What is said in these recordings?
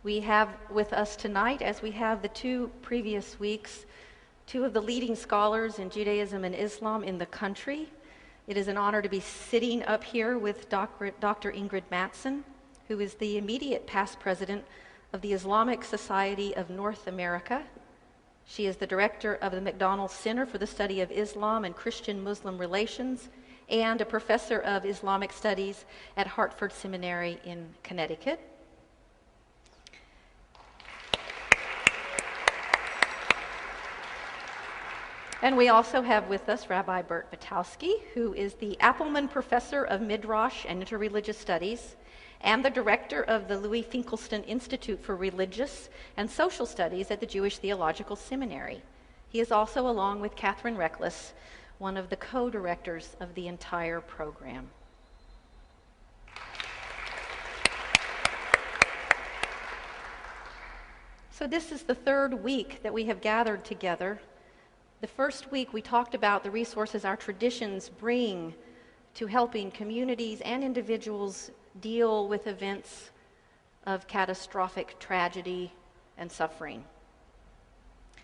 We have with us tonight, as we have the two previous weeks, two of the leading scholars in Judaism and Islam in the country. It is an honor to be sitting up here with Dr. Ingrid Mattson, who is the immediate past president of the Islamic Society of North America. She is the director of the McDonald Center for the Study of Islam and Christian-Muslim Relations and a professor of Islamic Studies at Hartford Seminary in Connecticut. And we also have with us Rabbi Bert Batowski, who is the Appleman Professor of Midrash and Interreligious Studies and the director of the Louis Finkelstein Institute for Religious and Social Studies at the Jewish Theological Seminary. He is also, along with Catherine Reckless, one of the co-directors of the entire program. So this is the third week that we have gathered together. The first week we talked about the resources our traditions bring to helping communities and individuals deal with events of catastrophic tragedy and suffering.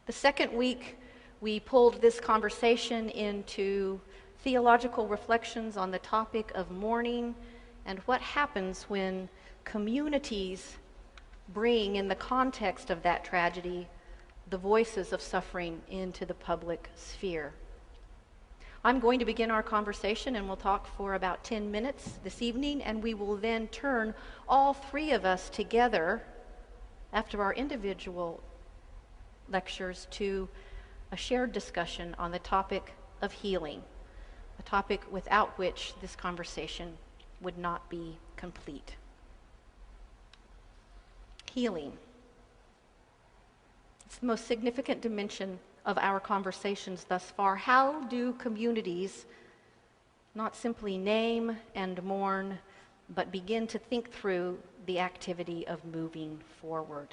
The second week, we pulled this conversation into theological reflections on the topic of mourning and what happens when communities bring, in the context of that tragedy, the voices of suffering into the public sphere. I'm going to begin our conversation, and we'll talk for about 10 minutes this evening, and we will then turn all three of us together after our individual lectures to a shared discussion on the topic of healing, a topic without which this conversation would not be complete. Healing. It's the most significant dimension of our conversations thus far. How do communities not simply name and mourn, but begin to think through the activity of moving forward?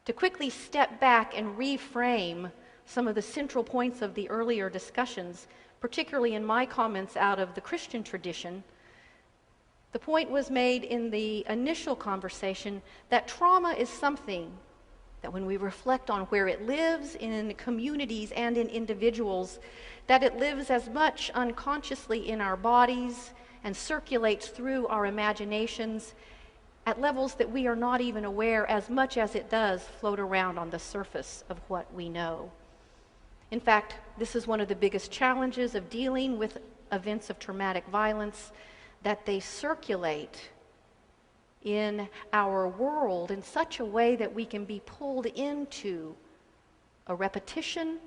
To quickly step back and reframe some of the central points of the earlier discussions, particularly in my comments out of the Christian tradition, the point was made in the initial conversation that trauma is something that when we reflect on where it lives in communities and in individuals, that it lives as much unconsciously in our bodies and circulates through our imaginations at levels that we are not even aware, as much as it does float around on the surface of what we know. In fact, this is one of the biggest challenges of dealing with events of traumatic violence, that they circulate in our world in such a way that we can be pulled into a repetition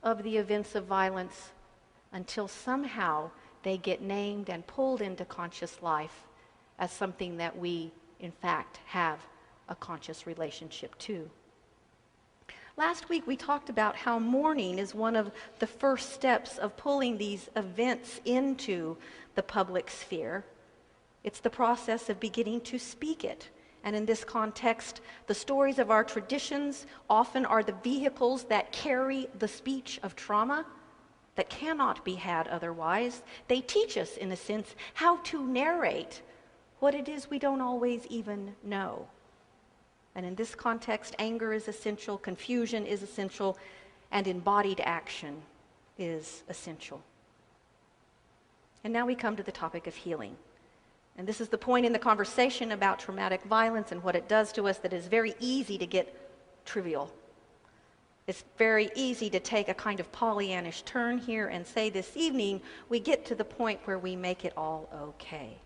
of the events of violence until somehow they get named and pulled into conscious life as something that we, in fact, have a conscious relationship to. Last week we talked about how mourning is one of the first steps of pulling these events into the public sphere. It's the process of beginning to speak it. And in this context, the stories of our traditions often are the vehicles that carry the speech of trauma that cannot be had otherwise. They teach us, in a sense, how to narrate what it is we don't always even know. And in this context, anger is essential, confusion is essential, and embodied action is essential. And now we come to the topic of healing. And this is the point in the conversation about traumatic violence and what it does to us that is very easy to get trivial. It's very easy to take a kind of Pollyannish turn here and say this evening we get to the point where we make it all okay.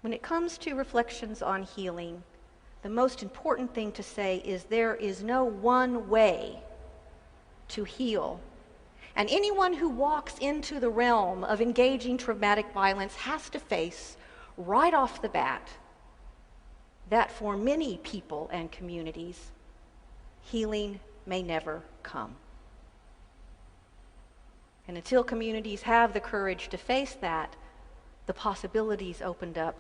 When it comes to reflections on healing, the most important thing to say is there is no one way to heal. And anyone who walks into the realm of engaging traumatic violence has to face, right off the bat, that for many people and communities, healing may never come. And until communities have the courage to face that, the possibilities opened up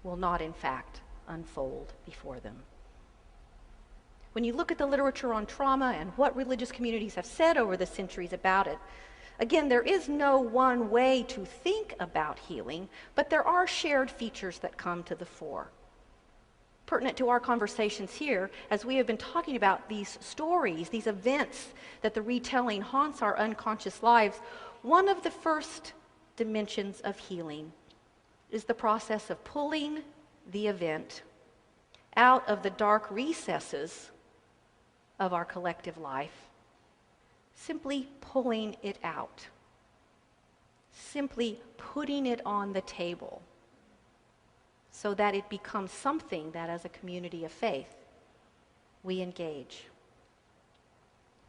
will not, in fact, unfold before them. When you look at the literature on trauma and what religious communities have said over the centuries about it, again, there is no one way to think about healing, but there are shared features that come to the fore. pertinent to our conversations here, as we have been talking about these stories, these events that the retelling haunts our unconscious lives, one of the first dimensions of healing is the process of pulling the event out of the dark recesses of our collective life, simply pulling it out, simply putting it on the table, so that it becomes something that as a community of faith we engage.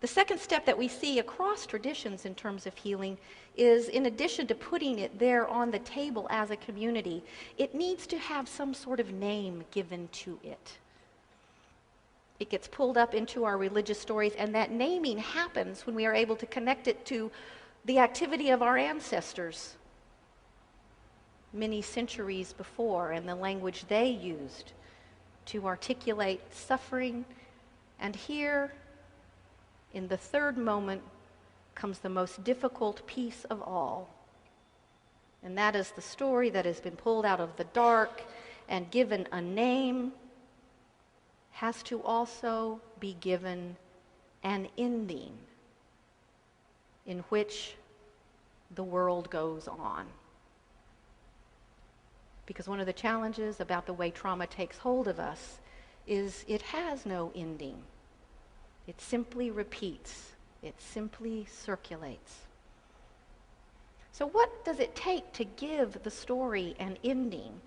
The second step that we see across traditions in terms of healing is, in addition to putting it there on the table as a community, it needs to have some sort of name given to it. It gets pulled up into our religious stories, and that naming happens when we are able to connect it to the activity of our ancestors many centuries before, and the language they used to articulate suffering. And here, in the third moment, comes the most difficult piece of all. And that is the story that has been pulled out of the dark and given a name, has to also be given an ending in which the world goes on. Because one of the challenges about the way trauma takes hold of us is it has no ending. It simply repeats. It simply circulates. So what does it take to give the story an ending?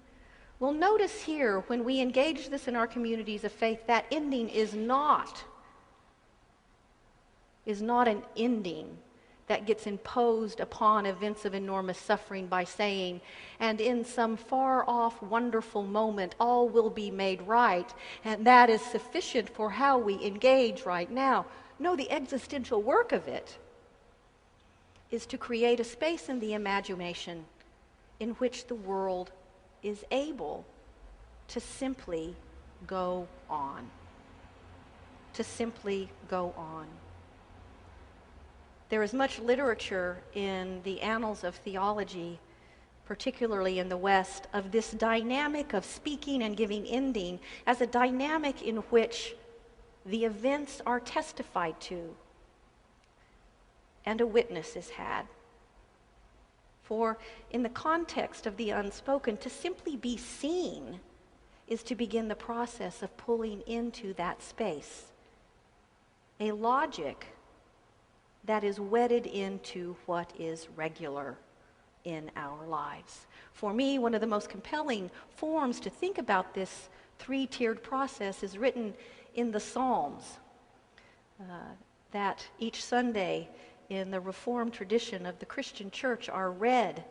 Well, notice here, when we engage this in our communities of faith, that ending is not an ending that gets imposed upon events of enormous suffering by saying, and in some far-off wonderful moment all will be made right, and that is sufficient for how we engage right now. No, the existential work of it is to create a space in the imagination in which the world is able to simply go on. To simply go on. There is much literature in the annals of theology, particularly in the West, of this dynamic of speaking and giving ending as a dynamic in which the events are testified to and a witness is had. For in the context of the unspoken, to simply be seen is to begin the process of pulling into that space a logic that is wedded into what is regular in our lives. For me, one of the most compelling forms to think about this three-tiered process is written in the Psalms, that each Sunday in the Reformed tradition of the Christian church are read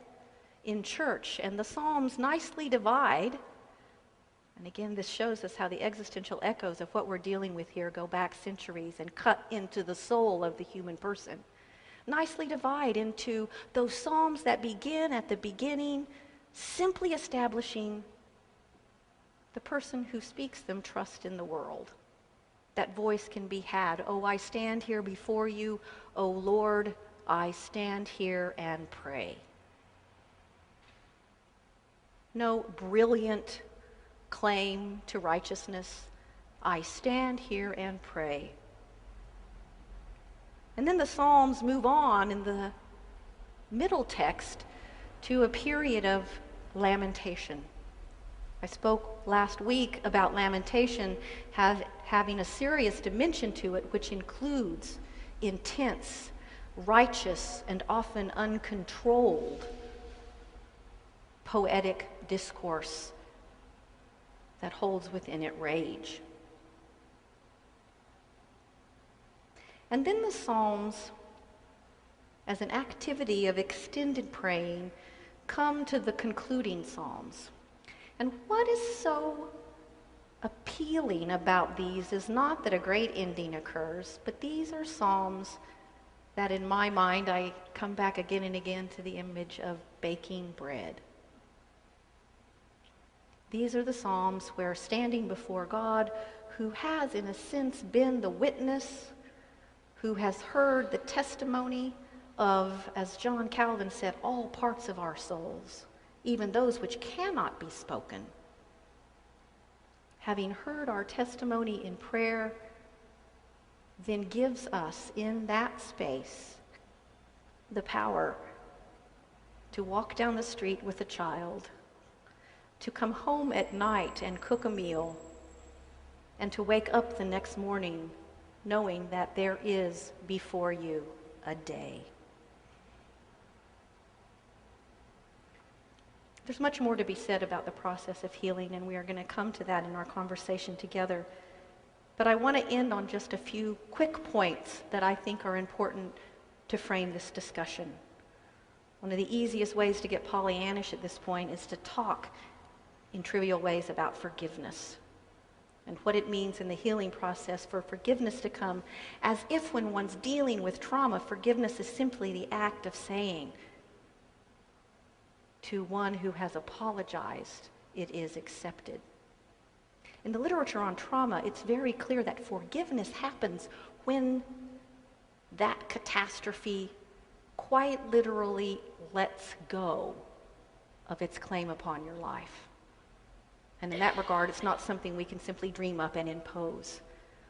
in church. And the Psalms nicely divide, and again, this shows us how the existential echoes of what we're dealing with here go back centuries and cut into the soul of the human person. Nicely divide into those psalms that begin at the beginning, simply establishing the person who speaks them trust in the world. That voice can be had. Oh, I stand here before you. Oh, Lord, I stand here and pray. No brilliant claim to righteousness. I stand here and pray. And then the Psalms move on in the middle text to a period of lamentation. I spoke last week about lamentation having a serious dimension to it, which includes intense, righteous, and often uncontrolled poetic discourse that holds within it rage. And then the Psalms, as an activity of extended praying, come to the concluding Psalms. And what is so appealing about these is not that a great ending occurs, but these are Psalms that in my mind I come back again and again to the image of baking bread. These are the Psalms where, standing before God, who has in a sense been the witness, who has heard the testimony of, as John Calvin said, all parts of our souls, even those which cannot be spoken, having heard our testimony in prayer, then gives us in that space the power to walk down the street with a child, to come home at night and cook a meal, and to wake up the next morning knowing that there is before you a day. There's much more to be said about the process of healing, and we are going to come to that in our conversation together. But I want to end on just a few quick points that I think are important to frame this discussion. One of the easiest ways to get Pollyannish at this point is to talk in trivial ways about forgiveness and what it means in the healing process for forgiveness to come, as if when one's dealing with trauma, forgiveness is simply the act of saying to one who has apologized, it is accepted. In the literature on trauma, it's very clear that forgiveness happens when that catastrophe quite literally lets go of its claim upon your life. And in that regard, it's not something we can simply dream up and impose,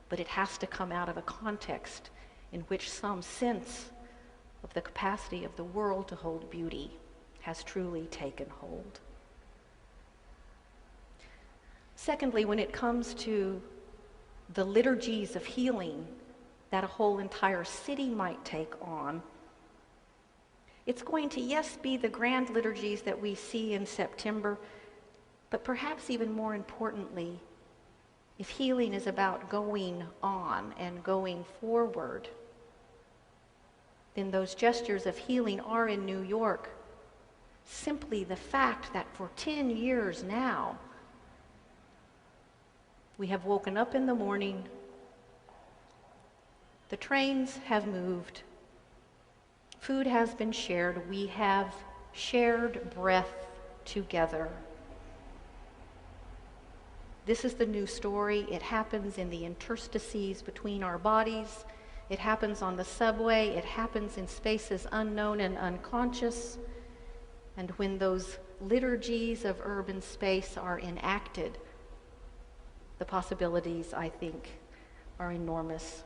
but it has to come out of a context in which some sense of the capacity of the world to hold beauty has truly taken hold. Secondly, when it comes to the liturgies of healing that a whole entire city might take on, it's going to, yes, be the grand liturgies that we see in September, but perhaps even more importantly, if healing is about going on and going forward, then those gestures of healing are in New York simply the fact that for 10 years now, we have woken up in the morning, the trains have moved, food has been shared, we have shared breath together. This is the new story. It happens in the interstices between our bodies. It happens on the subway. It happens in spaces unknown and unconscious. And when those liturgies of urban space are enacted, the possibilities, I think, are enormous.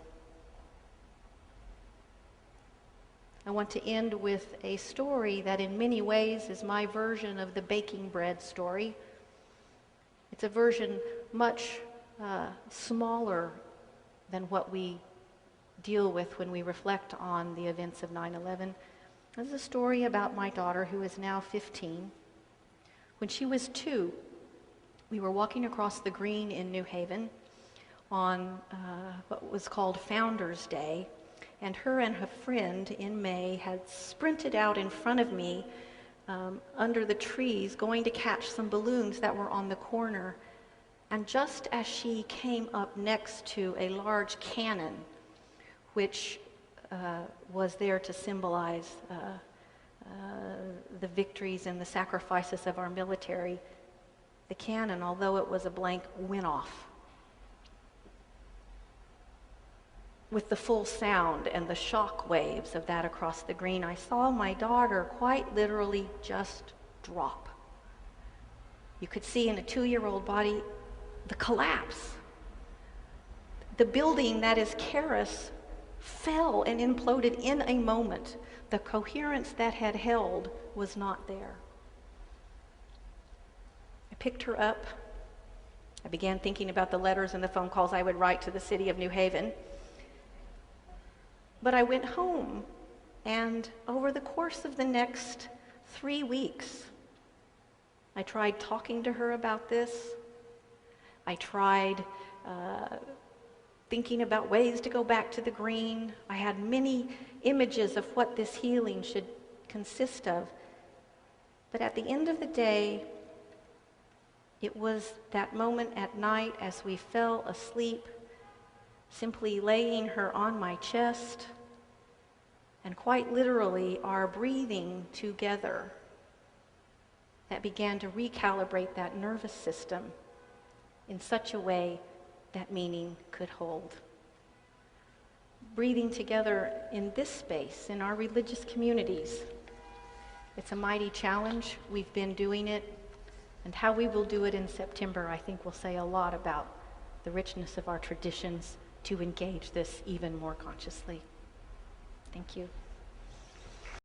I want to end with a story that in many ways is my version of the baking bread story. It's a version much smaller than what we deal with when we reflect on the events of 9/11. This is a story about my daughter, who is now 15. When she was 2, we were walking across the green in New Haven on what was called Founders Day, and her and her friend in May had sprinted out in front of me under the trees, going to catch some balloons that were on the corner. And just as she came up next to a large cannon, which was there to symbolize the victories and the sacrifices of our military, the cannon, although it was a blank, went off with the full sound and the shock waves of that across the green. I saw my daughter quite literally just drop. You could see in a 2-year-old body the collapse. The building that is Karis fell and imploded in a moment. The coherence that had held was not there. I picked her up. I began thinking about the letters and the phone calls I would write to the city of New Haven. But I went home, and over the course of the next 3 weeks, I tried talking to her about this. I tried thinking about ways to go back to the green. I had many images of what this healing should consist of. But at the end of the day, it was that moment at night as we fell asleep, simply laying her on my chest, and quite literally our breathing together, that began to recalibrate that nervous system in such a way that meaning could hold. Breathing together in this space, in our religious communities, it's a mighty challenge. We've been doing it And how we will do it in September, I think, will say a lot about the richness of our traditions to engage this even more consciously. Thank you.